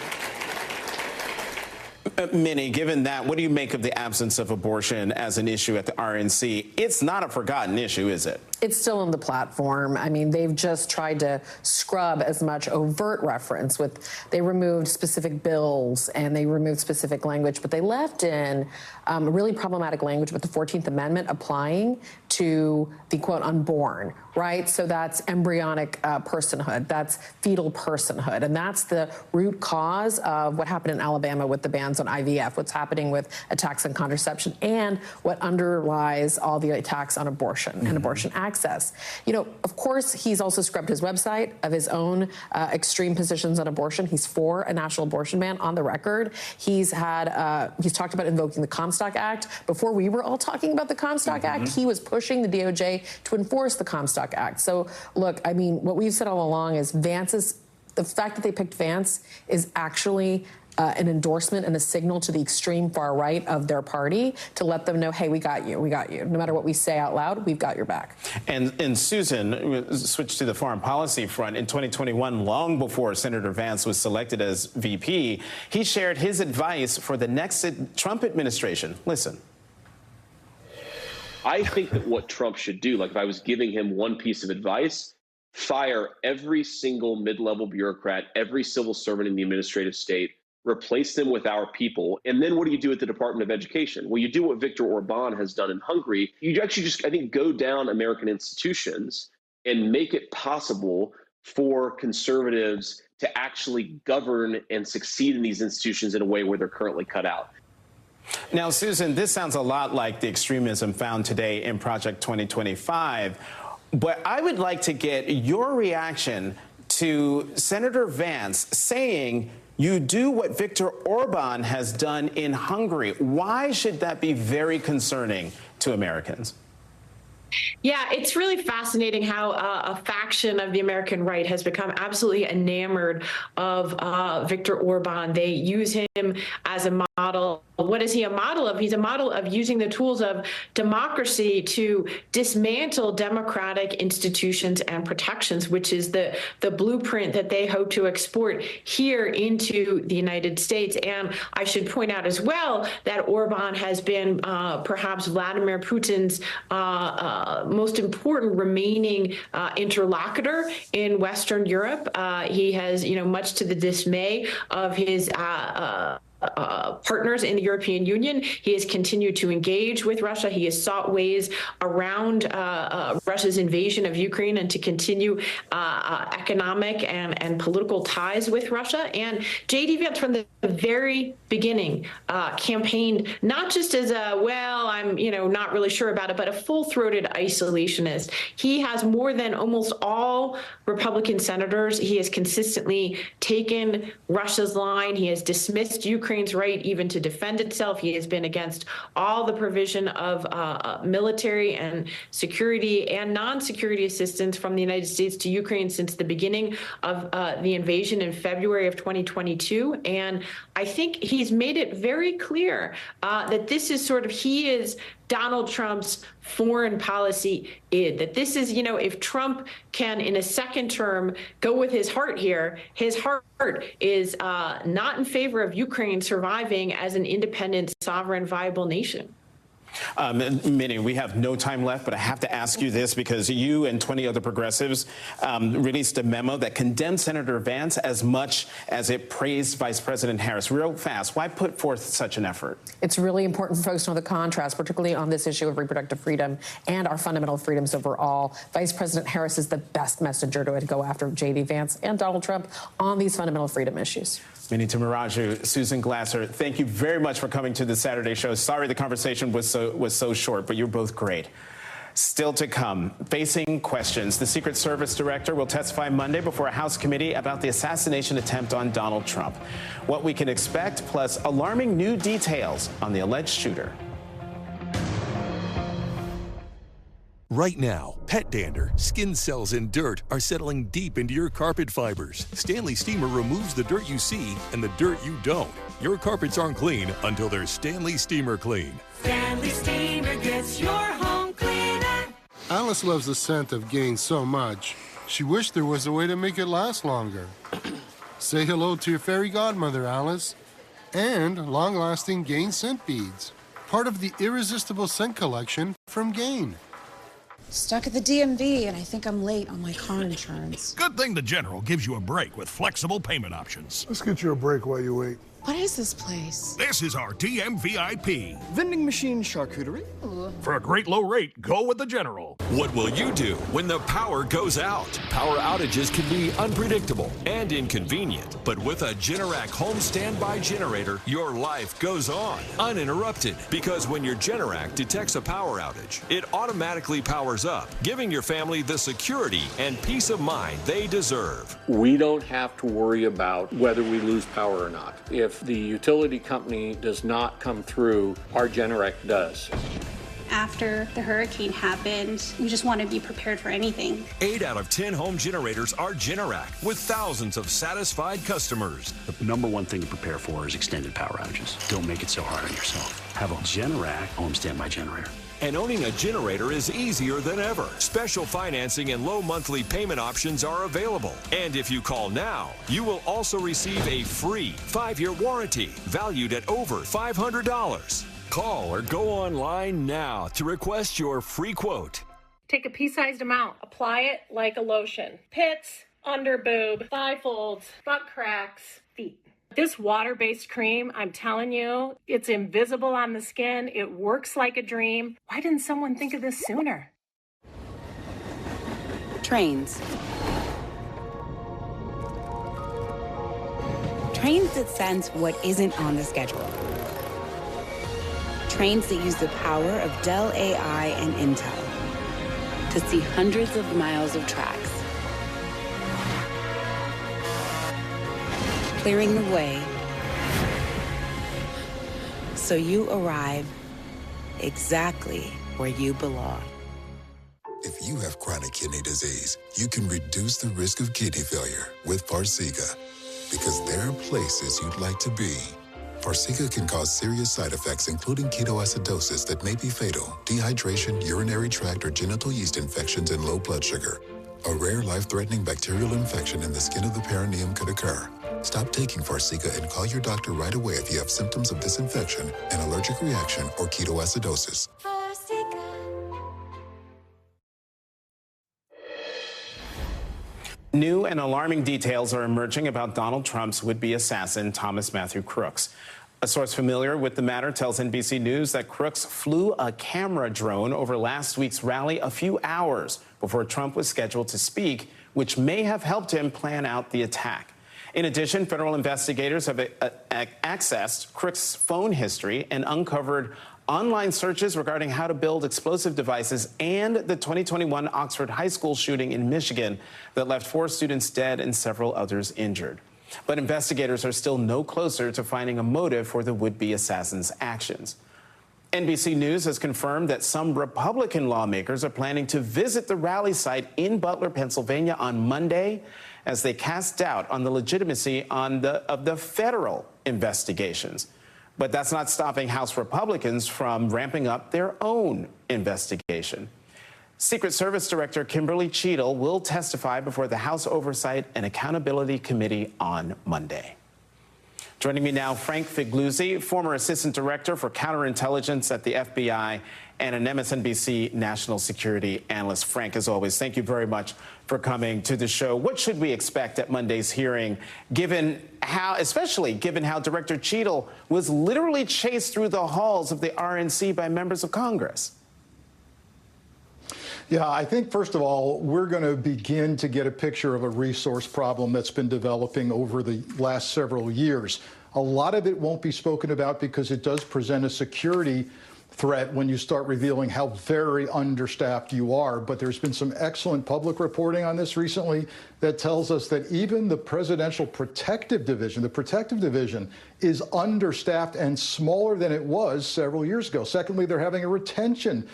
Minnie, given that, what do you make of the absence of abortion as an issue at the RNC? It's not a forgotten issue, is it? It's still on the platform. I mean, they've just tried to scrub as much overt reference they removed specific bills and they removed specific language, but they left in really problematic language with the 14th Amendment applying to the quote unborn, right? So that's embryonic personhood, that's fetal personhood, and that's the root cause of what happened in Alabama with the bans on IVF, what's happening with attacks on contraception, and what underlies all the attacks on abortion and abortion access. You know, of course, he's also scrubbed his website of his own extreme positions on abortion. He's for a national abortion ban on the record. He's talked about invoking the Comstock Act. Before we were all talking about the Comstock Act, he was pushing the DOJ to enforce the Comstock Act. So, look, I mean, what we've said all along is the fact that they picked Vance is actually an endorsement and a signal to the extreme far right of their party to let them know, hey, we got you. No matter what we say out loud, we've got your back. And Susan, switch to the foreign policy front. In 2021, long before Senator Vance was selected as VP, he shared his advice for the next Trump administration. Listen. I think that what Trump should do, like if I was giving him one piece of advice, fire every single mid-level bureaucrat, every civil servant in the administrative state, replace them with our people. And then what do you do at the Department of Education? Well, you do what Viktor Orban has done in Hungary. You actually just, I think, go down American institutions and make it possible for conservatives to actually govern and succeed in these institutions in a way where they're currently cut out. Now, Susan, this sounds a lot like the extremism found today in Project 2025, but I would like to get your reaction to Senator Vance saying you do what Viktor Orban has done in Hungary. Why should that be very concerning to Americans? Yeah, it's really fascinating how a faction of the American right has become absolutely enamored of Viktor Orban. They use him as a model. What is he a model of? He's a model of using the tools of democracy to dismantle democratic institutions and protections, which is the blueprint that they hope to export here into the United States. And I should point out as well that Orban has been perhaps Vladimir Putin's most important remaining interlocutor in Western Europe. He has, much to the dismay of his partners in the European Union, he has continued to engage with Russia. He has sought ways around Russia's invasion of Ukraine and to continue economic and political ties with Russia. And J.D. Vance, from the very beginning, campaigned not just as I'm not really sure about it, but a full-throated isolationist. He has more than almost all Republican senators. He has consistently taken Russia's line. He has dismissed Ukraine's right even to defend itself. He has been against all the provision of military and security and non-security assistance from the United States to Ukraine since the beginning of the invasion in February of 2022. And I think he's made it very clear that this is he is Donald Trump's foreign policy id, that this is, if Trump can, in a second term, go with his heart here, his heart is not in favor of Ukraine surviving as an independent, sovereign, viable nation. Minnie, we have no time left, but I have to ask you this because you and 20 other progressives released a memo that condemned Senator Vance as much as it praised Vice President Harris. Real fast, why put forth such an effort? It's really important for folks to know the contrast, particularly on this issue of reproductive freedom and our fundamental freedoms overall. Vice President Harris is the best messenger to go after J.D. Vance and Donald Trump on these fundamental freedom issues. Minnie Tamaraju, Susan Glasser, thank you very much for coming to the Saturday show. Sorry the conversation was so short, but you're both great. Still to come, facing questions. The Secret Service director will testify Monday before a House committee about the assassination attempt on Donald Trump. What we can expect, plus alarming new details on the alleged shooter. Right now, pet dander, skin cells, and dirt are settling deep into your carpet fibers. Stanley Steamer removes the dirt you see and the dirt you don't. Your carpets aren't clean until they're Stanley Steamer Clean. Stanley Steamer gets your home cleaner. Alice loves the scent of Gain so much, she wished there was a way to make it last longer. Say hello to your fairy godmother, Alice. and long-lasting Gain scent beads, part of the irresistible scent collection from Gain. Stuck at the DMV, and I think I'm late on my car insurance. Good thing the General gives you a break with flexible payment options. Let's get you a break while you wait. What is this place? This is our DMVIP. Vending machine charcuterie. Ooh. For a great low rate, go with the General. What will you do when the power goes out? Power outages can be unpredictable and inconvenient, but with a Generac home standby generator, your life goes on uninterrupted, because when your Generac detects a power outage, it automatically powers up, giving your family the security and peace of mind they deserve. We don't have to worry about whether we lose power or not. If the utility company does not come through, our Generac does. After the hurricane happened, we just want to be prepared for anything. 8 out of 10 home generators are Generac, with thousands of satisfied customers. The number one thing to prepare for is extended power outages. Don't make it so hard on yourself. Have a Generac home standby generator. And owning a generator is easier than ever. Special financing and low monthly payment options are available. And if you call now, you will also receive a free 5-year warranty valued at over $500. Call or go online now to request your free quote. Take a pea-sized amount, apply it like a lotion. Pits, under boob, thigh folds, butt cracks, feet. This water-based cream, I'm telling you, it's invisible on the skin. It works like a dream. Why didn't someone think of this sooner? Trains. Trains that sense what isn't on the schedule. Trains that use the power of Dell AI and Intel to see hundreds of miles of tracks, clearing the way so you arrive exactly where you belong. If you have chronic kidney disease, you can reduce the risk of kidney failure with Farxiga, because there are places you'd like to be. Farxiga can cause serious side effects, including ketoacidosis that may be fatal, dehydration, urinary tract or genital yeast infections, and low blood sugar. A rare life-threatening bacterial infection in the skin of the perineum could occur. Stop taking Farxiga and call your doctor right away if you have symptoms of this infection, an allergic reaction, or ketoacidosis. New and alarming details are emerging about Donald Trump's would-be assassin, Thomas Matthew Crooks. A source familiar with the matter tells NBC News that Crooks flew a camera drone over last week's rally a few hours before Trump was scheduled to speak, which may have helped him plan out the attack. In addition, federal investigators have accessed Crooks' phone history and uncovered online searches regarding how to build explosive devices and the 2021 Oxford High School shooting in Michigan that left 4 students dead and several others injured. But investigators are still no closer to finding a motive for the would-be assassin's actions. NBC News has confirmed that some Republican lawmakers are planning to visit the rally site in Butler, Pennsylvania on Monday as they cast doubt on the legitimacy of the federal investigations. But that's not stopping House Republicans from ramping up their own investigation. Secret Service Director Kimberly Cheadle will testify before the House Oversight and Accountability Committee on Monday. Joining me now, Frank Figluzzi, former Assistant Director for Counterintelligence at the FBI and an MSNBC national security analyst. Frank, as always, thank you very much for coming to the show. What should we expect at Monday's hearing, especially given how Director Cheadle was literally chased through the halls of the RNC by members of Congress? Yeah, I think, first of all, we're going to begin to get a picture of a resource problem that's been developing over the last several years. A lot of it won't be spoken about because it does present a security threat when you start revealing how very understaffed you are. But there's been some excellent public reporting on this recently that tells us that even the Presidential Protective Division, the Protective Division, is understaffed and smaller than it was several years ago. Secondly, they're having a retention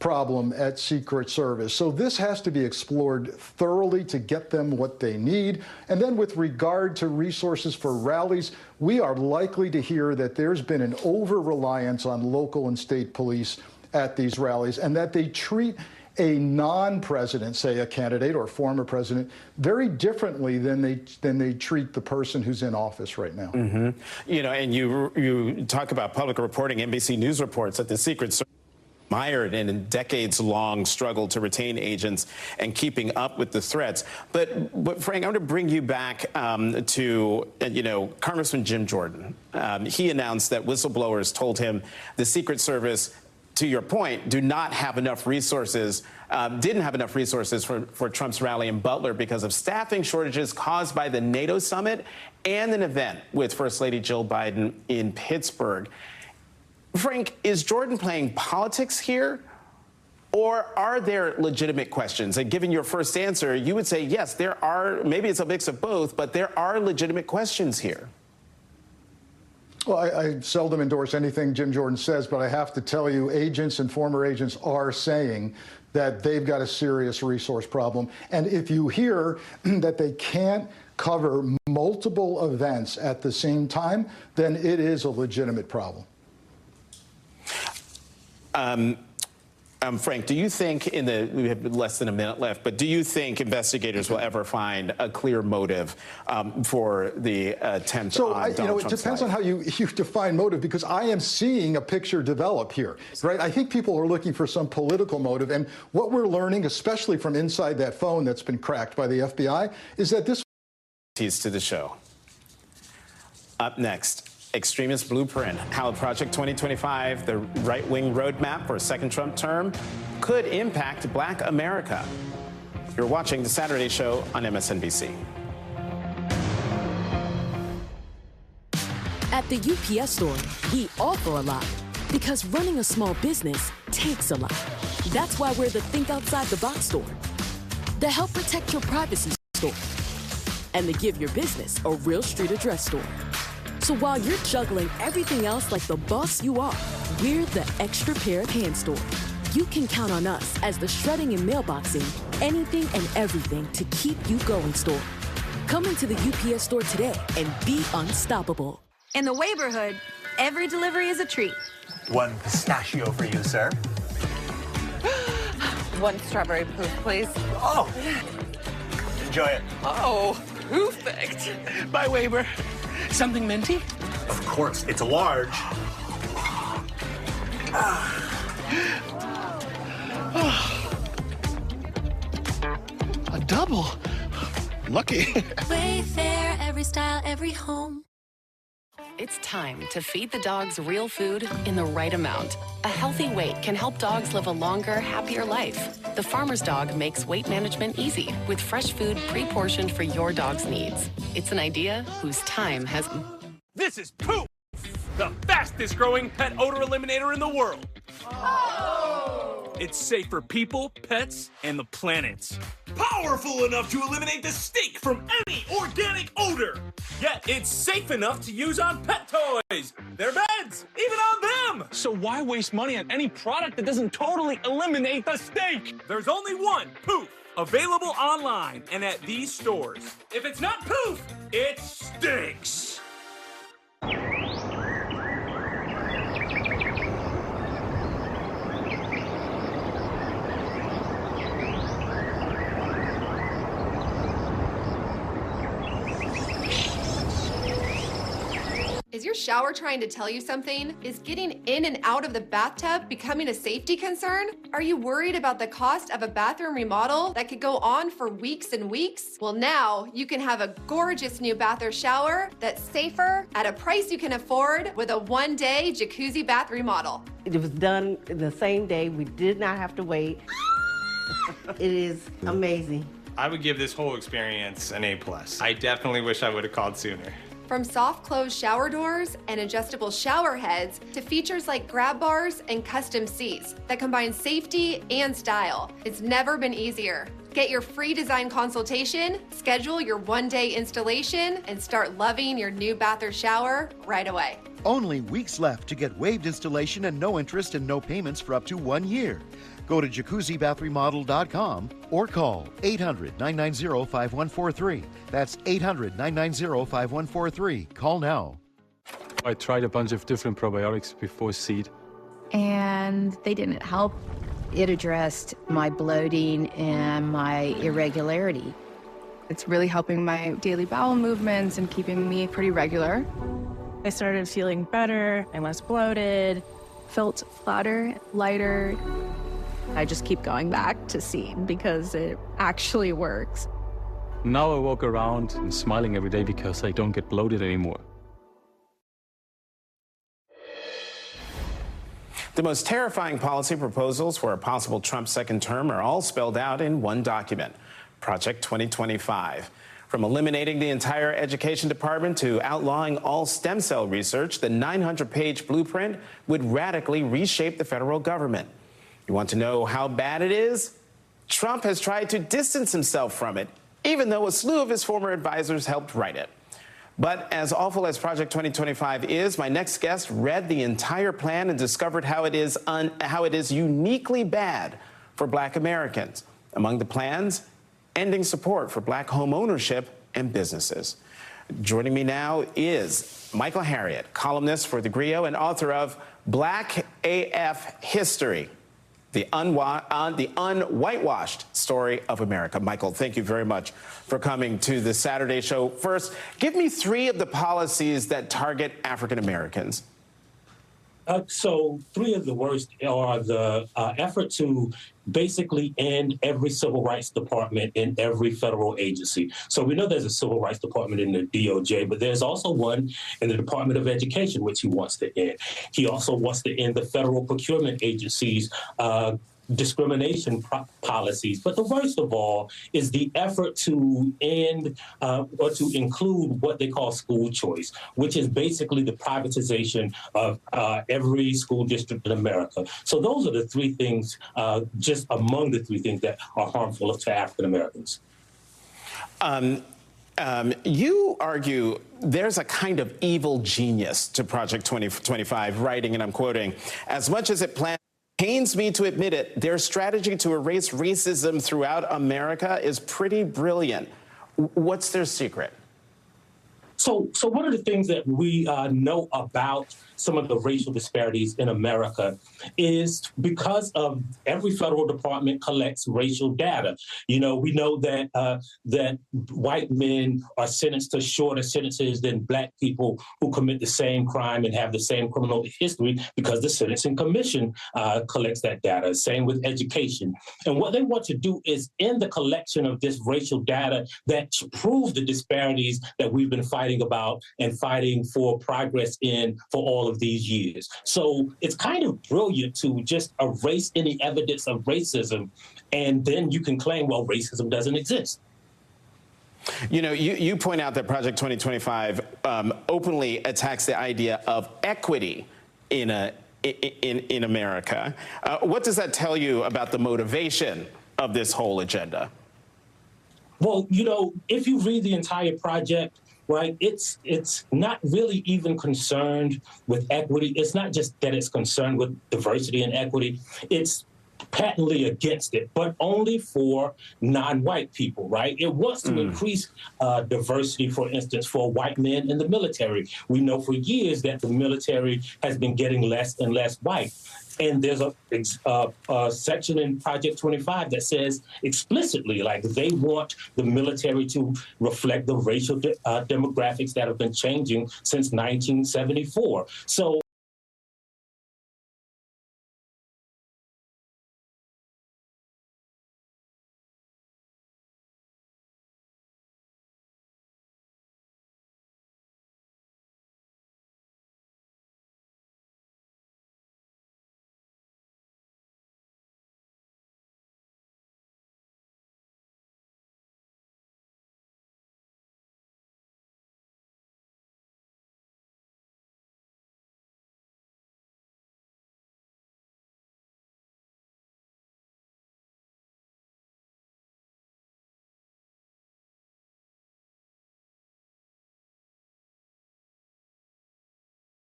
problem at Secret Service. So this has to be explored thoroughly to get them what they need. And then with regard to resources for rallies, we are likely to hear that there's been an over-reliance on local and state police at these rallies and that they treat a non-president, say a candidate or former president, very differently than they treat the person who's in office right now. Mm-hmm. You know, and you talk about public reporting. NBC News reports that the Secret Service mired in a decades-long struggle to retain agents and keeping up with the threats. But Frank, I want to bring you back to, Congressman Jim Jordan. He announced that whistleblowers told him the Secret Service, to your point, didn't have enough resources for Trump's rally in Butler because of staffing shortages caused by the NATO summit and an event with First Lady Jill Biden in Pittsburgh. Frank, is Jordan playing politics here, or are there legitimate questions? And given your first answer, you would say, yes, there are. Maybe it's a mix of both, but there are legitimate questions here. Well, I seldom endorse anything Jim Jordan says, but I have to tell you, agents and former agents are saying that they've got a serious resource problem. And if you hear that they can't cover multiple events at the same time, then it is a legitimate problem. Frank, do you think we have less than a minute left, but do you think investigators will ever find a clear motive for the attempt on Donald Trump's it depends life? on how you define motive, because I am seeing a picture develop here, right? I think people are looking for some political motive, and what we're learning, especially from inside that phone that's been cracked by the FBI, is that this to the show. Up next, Extremist Blueprint, how Project 2025, the right-wing roadmap for a second Trump term, could impact Black America. You're watching The Saturday Show on MSNBC. At the UPS store, we offer a lot because running a small business takes a lot. That's why we're the Think Outside the Box store, the Help Protect Your Privacy store, and the Give Your Business a Real Street Address store. So while you're juggling everything else like the boss you are, we're the extra pair of hands store. You can count on us as the shredding and mailboxing, anything and everything to keep you going store. Come into the UPS store today and be unstoppable. In the neighborhood, every delivery is a treat. One pistachio for you, sir. One strawberry poof, please. Oh, enjoy it. Oh, perfect. Bye, Weber. Something minty? Of course, it's a large. A double. Lucky. Wayfair, every style, every home. It's time to feed the dogs real food in the right amount. A healthy weight can help dogs live a longer, happier life. The Farmer's Dog makes weight management easy with fresh food pre-portioned for your dog's needs. It's an idea whose time has... This is Poof, the fastest growing pet odor eliminator in the world. Oh. It's safe for people, pets, and the planet. Powerful enough to eliminate the stink from any organic odor. Yet it's safe enough to use on pet toys, their beds, even on them. So why waste money on any product that doesn't totally eliminate the stink? There's only one Poof, available online and at these stores. If it's not Poof, it stinks. Is your shower trying to tell you something? Is getting in and out of the bathtub becoming a safety concern? Are you worried about the cost of a bathroom remodel that could go on for weeks and weeks? Well, now you can have a gorgeous new bath or shower that's safer at a price you can afford with a one-day jacuzzi bath remodel. It was done the same day. We did not have to wait. It is amazing. I would give this whole experience an A+. I definitely wish I would have called sooner. From soft close shower doors and adjustable shower heads to features like grab bars and custom seats that combine safety and style, it's never been easier. Get your free design consultation, schedule your one-day installation, and start loving your new bath or shower right away. Only weeks left to get waived installation and no interest and no payments for up to 1 year. Go to jacuzzibathremodel.com or call 800-990-5143. That's 800-990-5143. Call now. I tried a bunch of different probiotics before seed. And they didn't help. It addressed my bloating and my irregularity. It's really helping my daily bowel movements and keeping me pretty regular. I started feeling better and less bloated, felt flatter, lighter. I just keep going back to Scene because it actually works. Now I walk around and smiling every day because I don't get bloated anymore. The most terrifying policy proposals for a possible Trump second term are all spelled out in one document, Project 2025. From eliminating the entire education department to outlawing all stem cell research, the 900-page blueprint would radically reshape the federal government. You want to know how bad it is? Trump has tried to distance himself from it, even though a slew of his former advisors helped write it. But as awful as Project 2025 is, my next guest read the entire plan and discovered how it is uniquely bad for Black Americans. Among the plans, ending support for Black home ownership and businesses. Joining me now is Michael Harriot, columnist for The Griot and author of Black AF History, the unwhitewashed story of America. Michael, thank you very much for coming to the Saturday show. First, give me 3 of the policies that target African Americans. So 3 of the worst are the effort to basically end every civil rights department in every federal agency. So we know there's a civil rights department in the DOJ, but there's also one in the Department of Education, which he wants to end. He also wants to end the federal procurement agencies' discrimination policies. But the worst of all is the effort to end or to include what they call school choice, which is basically the privatization of every school district in America. So those are the 3 things, just among the 3 things that are harmful to African Americans. You argue there's a kind of evil genius to Project 2025, writing, and I'm quoting, "As much as it plans, pains me to admit it, their strategy to erase racism throughout America is pretty brilliant." What's their secret? So one of the things that we know about some of the racial disparities in America is because of every federal department collects racial data. You know, we know that that white men are sentenced to shorter sentences than Black people who commit the same crime and have the same criminal history because the Sentencing Commission collects that data. Same with education. And what they want to do is end the collection of this racial data that proves the disparities that we've been fighting about and fighting for progress in for all of these years. So it's kind of brilliant to just erase any evidence of racism, and then you can claim, well, racism doesn't exist. You know, you point out that Project 2025 openly attacks the idea of equity in America. What does that tell you about the motivation of this whole agenda? Well, you know, if you read the entire project, right, it's not really even concerned with equity. It's not just that it's concerned with diversity and equity. It's patently against it, but only for non-white people, right? It wants to increase diversity, for instance, for white men in the military. We know for years that the military has been getting less and less white. And there's a section in Project 25 that says explicitly, like, they want the military to reflect the racial demographics that have been changing since 1974. So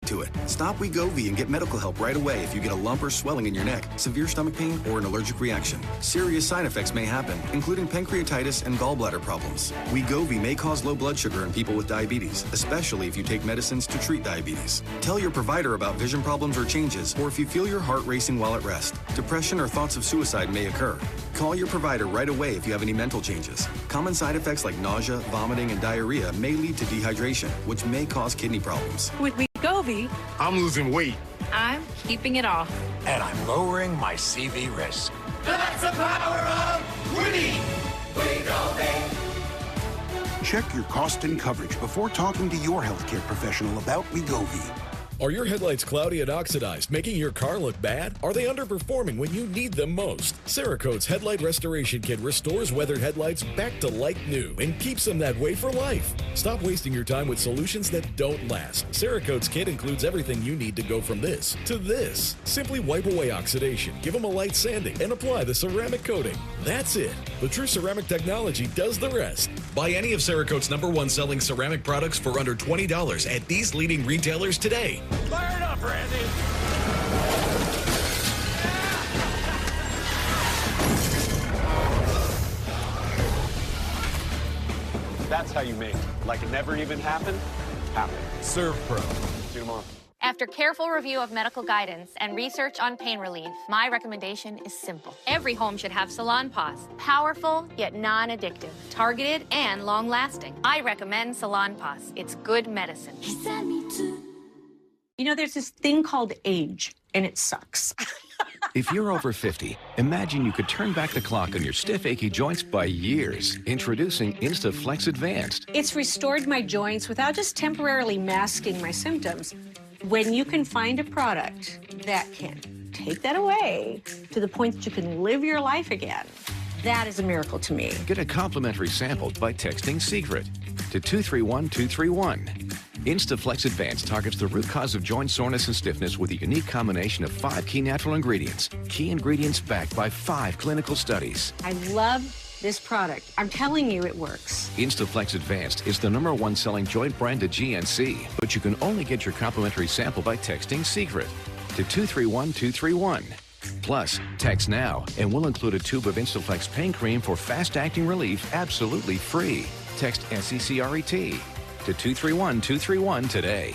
to it. Stop Wegovy and get medical help right away if you get a lump or swelling in your neck, severe stomach pain, or an allergic reaction. Serious side effects may happen, including pancreatitis and gallbladder problems. Wegovy may cause low blood sugar in people with diabetes, especially if you take medicines to treat diabetes. Tell your provider about vision problems or changes, or if you feel your heart racing while at rest. Depression or thoughts of suicide may occur. Call your provider right away if you have any mental changes. Common side effects like nausea, vomiting, and diarrhea may lead to dehydration, which may cause kidney problems. With Wegovy, I'm losing weight. I'm keeping it off. And I'm lowering my CV risk. That's the power of winning. Wegovy. Check your cost and coverage before talking to your healthcare professional about Wegovy. Are your headlights cloudy and oxidized, making your car look bad? Are they underperforming when you need them most? Cerakote's Headlight Restoration Kit restores weathered headlights back to like new and keeps them that way for life. Stop wasting your time with solutions that don't last. Cerakote's kit includes everything you need to go from this to this. Simply wipe away oxidation, give them a light sanding, and apply the ceramic coating. That's it. The true ceramic technology does the rest. Buy any of Cerakote's #1 selling ceramic products for under $20 at these leading retailers today. Fire it up, Randy. That's how you make it. Like it never even happened. Serve Pro. See you tomorrow. After careful review of medical guidance and research on pain relief, my recommendation is simple. Every home should have Salon Paws. Powerful, yet non-addictive. Targeted and long-lasting. I recommend Salon Paws. It's good medicine. You know, there's this thing called age, and it sucks. If you're over 50, imagine you could turn back the clock on your stiff, achy joints by years. Introducing InstaFlex Advanced. It's restored my joints without just temporarily masking my symptoms. When you can find a product that can take that away to the point that you can live your life again, that is a miracle to me. Get a complimentary sample by texting SECRET to 231231. InstaFlex Advanced targets the root cause of joint soreness and stiffness with a unique combination of 5 key natural ingredients. Key ingredients backed by 5 clinical studies. I love this product. I'm telling you, it works. InstaFlex Advanced is the #1 selling joint brand at GNC, but you can only get your complimentary sample by texting SECRET to 231231. Plus, text now and we'll include a tube of InstaFlex pain cream for fast-acting relief absolutely free. Text SECRET to 231231 today.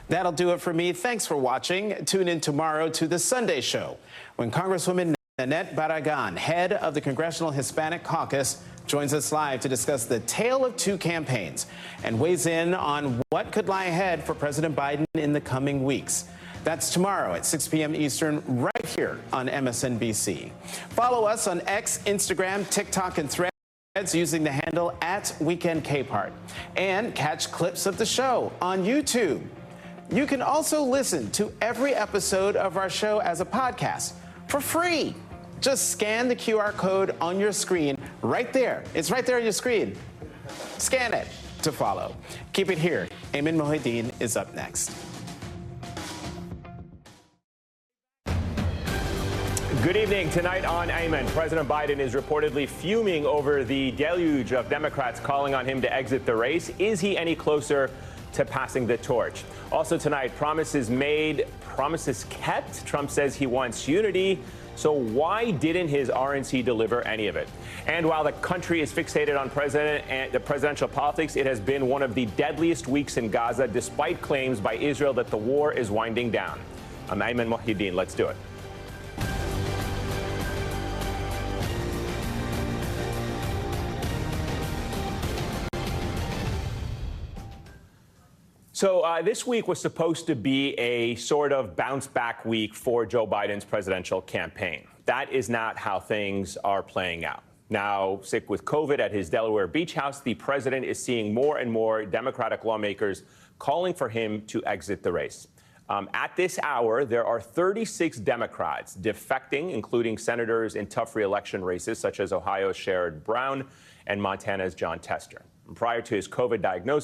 That'll do it for me. Thanks for watching. Tune in tomorrow to The Sunday Show, when Congresswoman Nanette Barragan, head of the Congressional Hispanic Caucus, joins us live to discuss the tale of two campaigns and weighs in on what could lie ahead for President Biden in the coming weeks. That's tomorrow at 6 p.m. Eastern, right here on MSNBC. Follow us on X, Instagram, TikTok, and Threads using the handle @WeekendCapehart. And catch clips of the show on YouTube. You can also listen to every episode of our show as a podcast for free. Just scan the QR code on your screen right there. It's right there on your screen. Scan it to follow. Keep it here. Ayman Mohyeldin is up next. Good evening. Tonight on Ayman, President Biden is reportedly fuming over the deluge of Democrats calling on him to exit the race. Is he any closer to passing the torch? Also tonight, promises made, promises kept. Trump says he wants unity. So why didn't his RNC deliver any of it? And while the country is fixated on the presidential politics, it has been one of the deadliest weeks in Gaza, despite claims by Israel that the war is winding down. I'm Ayman Mohyeldin. Let's do it. So this week was supposed to be a sort of bounce back week for Joe Biden's presidential campaign. That is not how things are playing out. Now, sick with COVID at his Delaware beach house, the president is seeing more and more Democratic lawmakers calling for him to exit the race. At this hour, there are 36 Democrats defecting, including senators in tough re-election races such as Ohio's Sherrod Brown and Montana's John Tester. Prior to his COVID diagnosis,